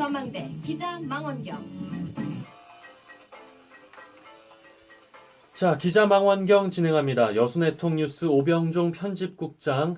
전망대 기자 망원경. 자, 기자 망원경 진행합니다. 여수네트워크뉴스 오병종 편집국장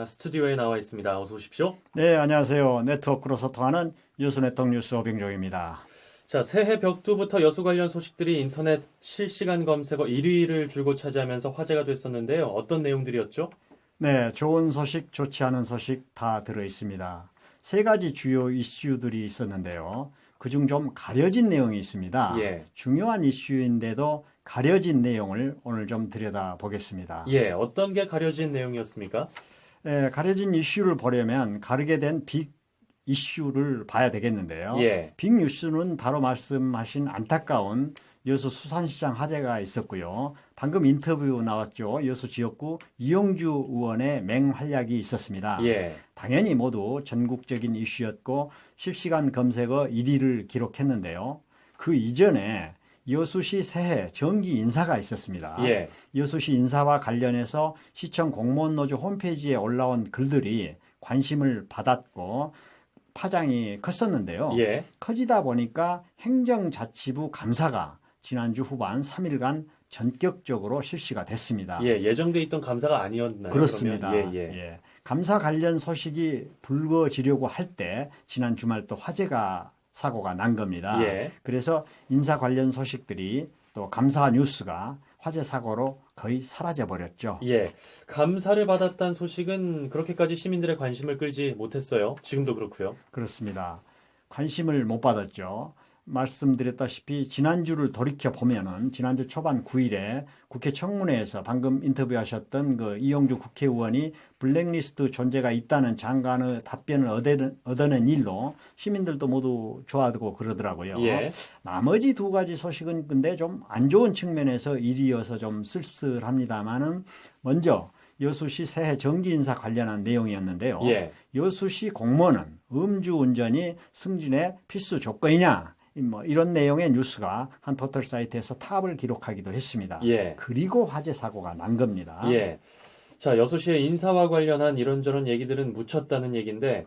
스튜디오에 나와 있습니다. 어서 오십시오. 네, 안녕하세요. 네트워크로 소통하는 여수네트워크뉴스 오병종입니다. 자, 새해 벽두부터 여수 관련 소식들이 인터넷 실시간 검색어 1위를 줄곧 차지하면서 화제가 됐었는데요. 어떤 내용들이었죠? 네, 좋은 소식, 좋지 않은 소식 다 들어 있습니다. 세 가지 주요 이슈들이 있었는데요. 그중 좀 가려진 내용이 있습니다. 예. 중요한 이슈인데도 가려진 내용을 오늘 좀 들여다보겠습니다. 예, 어떤 게 가려진 내용이었습니까? 가려진 이슈를 보려면 가르게 된 빅 이슈를 봐야 되겠는데요. 예. 빅 뉴스는 바로 말씀하신 안타까운 여수 수산시장 화재가 있었고요. 방금 인터뷰 나왔죠. 여수 지역구 이용주 의원의 맹활약이 있었습니다. 예. 당연히 모두 전국적인 이슈였고 실시간 검색어 1위를 기록했는데요. 그 이전에 여수시 새해 정기 인사가 있었습니다. 예. 여수시 인사와 관련해서 시청 공무원 노조 홈페이지에 올라온 글들이 관심을 받았고 파장이 컸었는데요. 예. 커지다 보니까 행정자치부 감사가 지난주 후반 3일간 전격적으로 실시가 됐습니다. 예, 예정돼 있던 감사가 아니었나요? 그렇습니다. 그러면? 예. 감사 관련 소식이 불거지려고 할 때 지난 주말 또 사고가 난 겁니다. 예. 그래서 인사 관련 소식들이 또 감사 뉴스가 화재 사고로 거의 사라져 버렸죠. 예. 감사를 받았다는 소식은 그렇게까지 시민들의 관심을 끌지 못했어요. 지금도 그렇고요. 그렇습니다. 관심을 못 받았죠. 말씀드렸다시피 지난주를 돌이켜 보면은 지난주 초반 9일에 국회 청문회에서 방금 인터뷰하셨던 그 이용주 국회의원이 블랙리스트 존재가 있다는 장관의 답변을 얻어낸 일로 시민들도 모두 좋아하고 그러더라고요. 예. 나머지 두 가지 소식은 근데 좀 안 좋은 측면에서 일이어서 좀 쓸쓸합니다만은 먼저 여수시 새해 정기 인사 관련한 내용이었는데요. 예. 여수시 공무원은 음주운전이 승진의 필수 조건이냐? 이런 내용의 뉴스가 한 포털 사이트에서 탑을 기록하기도 했습니다. 예. 그리고 화재 사고가 난 겁니다. 예. 자, 여수시의 인사와 관련한 이런저런 얘기들은 묻혔다는 얘기인데,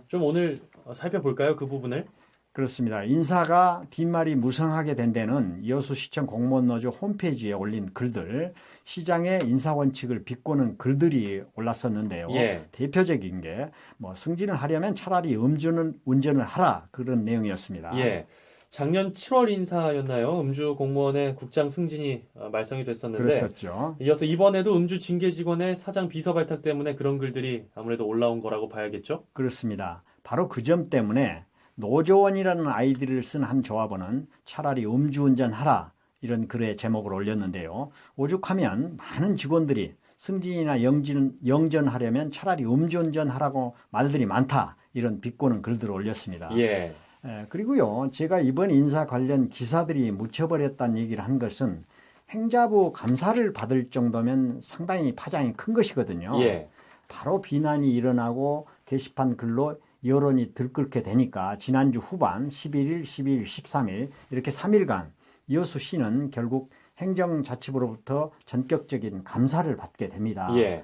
좀 오늘 살펴볼까요? 그 부분을? 그렇습니다. 인사가 뒷말이 무성하게 된 데는 여수시청 공무원노조 홈페이지에 올린 글들, 시장의 인사원칙을 비꼬는 글들이 올랐었는데요. 예. 대표적인 게 승진을 하려면 차라리 운전을 하라 그런 내용이었습니다. 예. 작년 7월 인사였나요? 음주 공무원의 국장 승진이 말썽이 됐었는데, 그랬었죠. 이어서 이번에도 음주 징계 직원의 사장 비서 발탁 때문에 그런 글들이 아무래도 올라온 거라고 봐야겠죠? 그렇습니다. 바로 그 점 때문에 노조원이라는 아이디를 쓴 한 조합원은 차라리 음주운전하라 이런 글의 제목을 올렸는데요. 오죽하면 많은 직원들이 승진이나 영전하려면 차라리 음주운전하라고 말들이 많다 이런 비꼬는 글들을 올렸습니다. 예. 그리고요, 제가 이번 인사 관련 기사들이 묻혀버렸다는 얘기를 한 것은 행자부 감사를 받을 정도면 상당히 파장이 큰 것이거든요. 예. 바로 비난이 일어나고 게시판 글로 여론이 들끓게 되니까 지난주 후반 11일, 12일, 13일 이렇게 3일간 여수시는 결국 행정자치부로부터 전격적인 감사를 받게 됩니다. 예.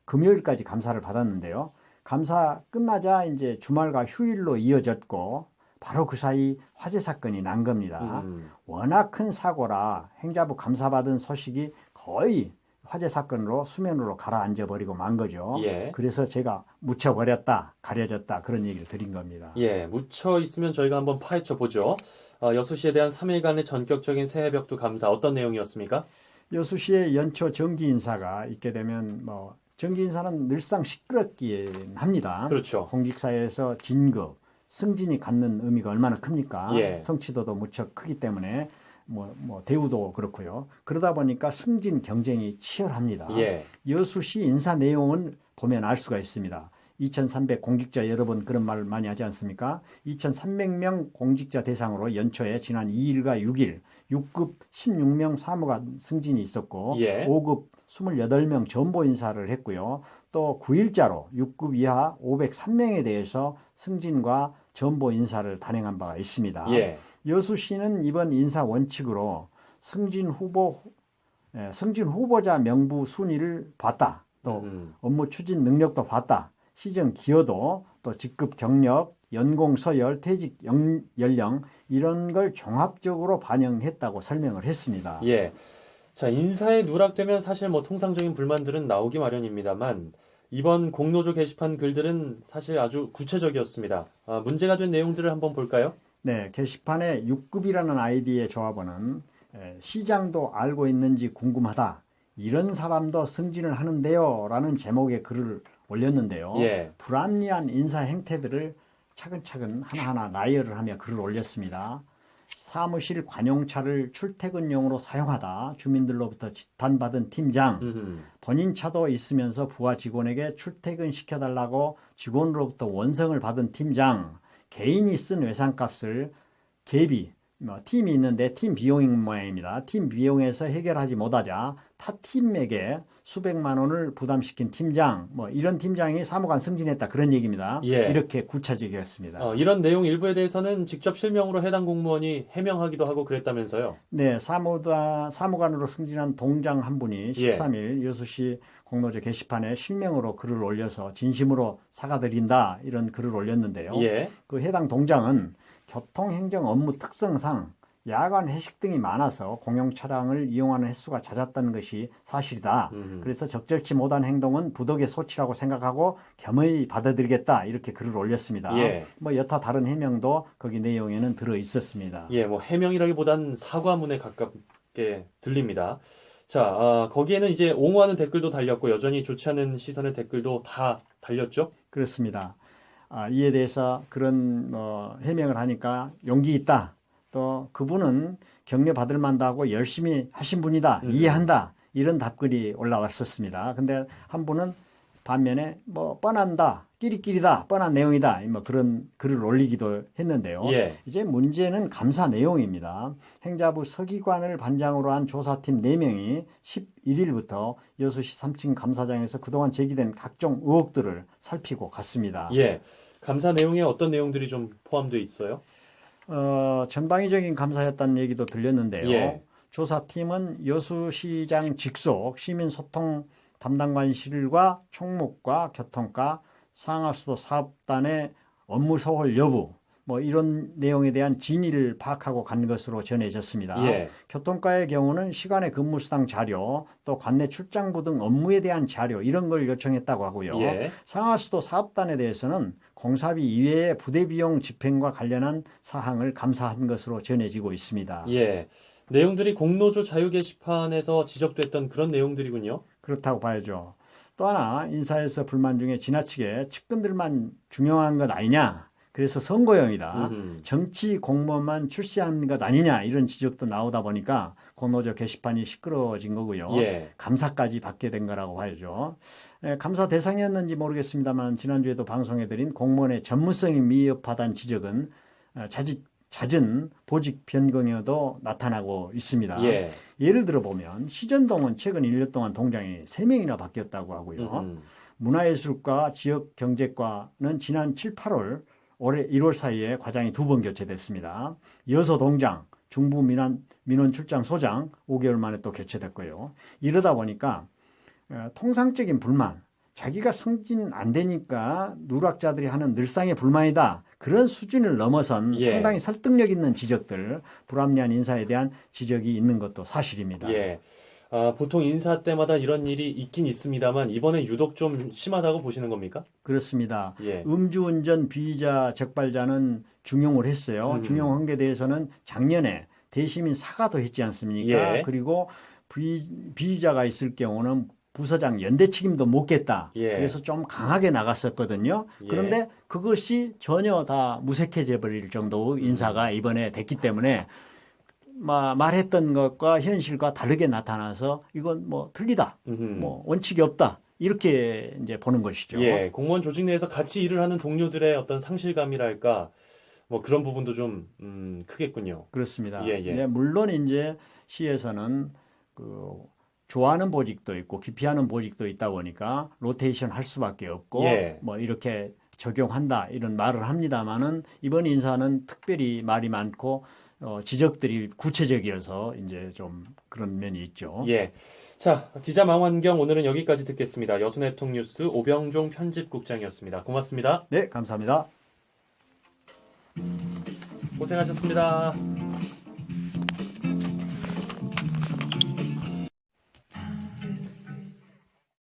금요일까지 감사를 받았는데요. 감사 끝나자 이제 주말과 휴일로 이어졌고 바로 그 사이 화재 사건이 난 겁니다. 워낙 큰 사고라 행자부 감사받은 소식이 거의 화재 사건으로 수면으로 가라앉아 버리고 만 거죠. 예. 그래서 제가 묻혀버렸다, 가려졌다 그런 얘기를 드린 겁니다. 예, 묻혀 있으면 저희가 한번 파헤쳐 보죠. 여수시에 대한 3일간의 전격적인 새해 벽두 감사 어떤 내용이었습니까? 여수시의 연초 정기 인사가 있게 되면 정기 인사는 늘상 시끄럽긴 합니다. 그렇죠. 공직사회에서 진급, 승진이 갖는 의미가 얼마나 큽니까? 예. 성취도도 무척 크기 때문에 대우도 그렇고요. 그러다 보니까 승진 경쟁이 치열합니다. 예. 여수시 인사 내용은 보면 알 수가 있습니다. 2,300 공직자 여러 번 그런 말 많이 하지 않습니까? 2,300명 공직자 대상으로 연초에 지난 2일과 6일 6급 16명 사무관 승진이 있었고 예. 5급 28명 전보 인사를 했고요. 또 9일자로 6급 이하 503명에 대해서 승진과 전보 인사를 단행한 바가 있습니다. 예. 여수시는 이번 인사 원칙으로 승진 후보자 명부 순위를 봤다. 또 업무 추진 능력도 봤다. 시정 기여도 또 직급 경력, 연공, 서열, 퇴직 연령 이런 걸 종합적으로 반영했다고 설명을 했습니다. 예. 자, 인사에 누락되면 사실 뭐 통상적인 불만들은 나오기 마련입니다만 이번 공노조 게시판 글들은 사실 아주 구체적이었습니다. 문제가 된 내용들을 한번 볼까요? 네, 게시판에 6급이라는 아이디의 조합원은 시장도 알고 있는지 궁금하다. 이런 사람도 승진을 하는데요. 라는 제목의 글을 올렸는데요. 예. 불합리한 인사 행태들을 차근차근 하나하나 나열을 하며 글을 올렸습니다. 사무실 관용차를 출퇴근용으로 사용하다 주민들로부터 지탄받은 팀장, 본인 차도 있으면서 부하 직원에게 출퇴근시켜달라고 직원으로부터 원성을 받은 팀장, 개인이 쓴 외상값을 개비, 팀이 있는데 팀 비용인 모양입니다. 팀 비용에서 해결하지 못하자 타 팀에게 수백만 원을 부담시킨 팀장, 이런 팀장이 사무관 승진했다 그런 얘기입니다. 예. 이렇게 구체적이었습니다. 이런 내용 일부에 대해서는 직접 실명으로 해당 공무원이 해명하기도 하고 그랬다면서요? 네, 사무관으로 승진한 동장 한 분이 13일 여수시 공노조 게시판에 실명으로 글을 올려서 진심으로 사과드린다 이런 글을 올렸는데요. 예. 그 해당 동장은 교통행정 업무 특성상 야간 회식 등이 많아서 공용 차량을 이용하는 횟수가 잦았다는 것이 사실이다. 그래서 적절치 못한 행동은 부덕의 소치라고 생각하고 겸허히 받아들이겠다. 이렇게 글을 올렸습니다. 예. 여타 다른 해명도 거기 내용에는 들어 있었습니다. 예, 해명이라기보단 사과문에 가깝게 들립니다. 자, 거기에는 이제 옹호하는 댓글도 달렸고 여전히 좋지 않은 시선의 댓글도 다 달렸죠? 그렇습니다. 이에 대해서 그런 해명을 하니까 용기 있다. 또 그분은 격려 받을 만도 하고 열심히 하신 분이다. 이해한다. 이런 답글이 올라왔었습니다. 근데 한 분은 반면에 뻔한다. 끼리끼리다. 뻔한 내용이다. 그런 글을 올리기도 했는데요. 예. 이제 문제는 감사 내용입니다. 행자부 서기관을 반장으로 한 조사팀 4명이 11일부터 여수시 3층 감사장에서 그동안 제기된 각종 의혹들을 살피고 갔습니다. 예. 감사 내용에 어떤 내용들이 좀 포함되어 있어요? 전방위적인 감사였다는 얘기도 들렸는데요. 예. 조사팀은 여수시장 직속 시민소통 담당관실과 총무과 교통과 상하수도 사업단의 업무 소홀 여부 이런 내용에 대한 진위를 파악하고 간 것으로 전해졌습니다. 예. 교통과의 경우는 시간의 근무수당 자료, 또 관내 출장부 등 업무에 대한 자료 이런 걸 요청했다고 하고요. 예. 상하수도 사업단에 대해서는 공사비 이외의 부대비용 집행과 관련한 사항을 감사한 것으로 전해지고 있습니다. 예. 내용들이 공노조 자유 게시판에서 지적됐던 그런 내용들이군요. 그렇다고 봐야죠. 또 하나 인사에서 불만 중에 지나치게 측근들만 중요한 것 아니냐. 그래서 선거용이다. 정치 공무원만 출시한 것 아니냐 이런 지적도 나오다 보니까 공노조 게시판이 시끄러워진 거고요. 예. 감사까지 받게 된 거라고 봐야죠. 감사 대상이었는지 모르겠습니다만 지난주에도 방송해드린 공무원의 전문성이 미흡하다는 지적은 잦은 보직 변경에도 나타나고 있습니다. 예. 예를 들어보면 시전동은 최근 1년 동안 동장이 3명이나 바뀌었다고 하고요. 문화예술과 지역경제과는 지난 7, 8월 올해 1월 사이에 과장이 2번 교체됐습니다. 여서동장, 중부민원 출장 소장 5개월 만에 또 교체됐고요. 이러다 보니까 통상적인 불만, 자기가 승진 안 되니까 누락자들이 하는 늘상의 불만이다. 그런 수준을 넘어선 예. 상당히 설득력 있는 지적들, 불합리한 인사에 대한 지적이 있는 것도 사실입니다. 예. 보통 인사 때마다 이런 일이 있긴 있습니다만 이번에 유독 좀 심하다고 보시는 겁니까? 그렇습니다. 예. 음주운전 비의자 적발자는 중용을 했어요. 중용한 게 대해서는 작년에 대시민 사과도 했지 않습니까? 예. 그리고 비의자가 있을 경우는 부서장 연대 책임도 묻겠다. 예. 그래서 좀 강하게 나갔었거든요. 그런데 그것이 전혀 다 무색해져 버릴 정도 인사가 이번에 됐기 때문에 말했던 것과 현실과 다르게 나타나서 이건 틀리다. 원칙이 없다. 이렇게 이제 보는 것이죠. 예. 공무원 조직 내에서 같이 일을 하는 동료들의 어떤 상실감이랄까 그런 부분도 좀 크겠군요. 그렇습니다. 예, 예. 네, 물론 이제 시에서는 좋아하는 보직도 있고 기피하는 보직도 있다 보니까 로테이션 할 수밖에 없고 예. 이렇게 적용한다 이런 말을 합니다만은 이번 인사는 특별히 말이 많고 지적들이 구체적이어서 이제 좀 그런 면이 있죠. 예. 자, 기자 망원경 오늘은 여기까지 듣겠습니다. 여수네통뉴스 오병종 편집국장이었습니다. 고맙습니다. 네, 감사합니다. 고생하셨습니다.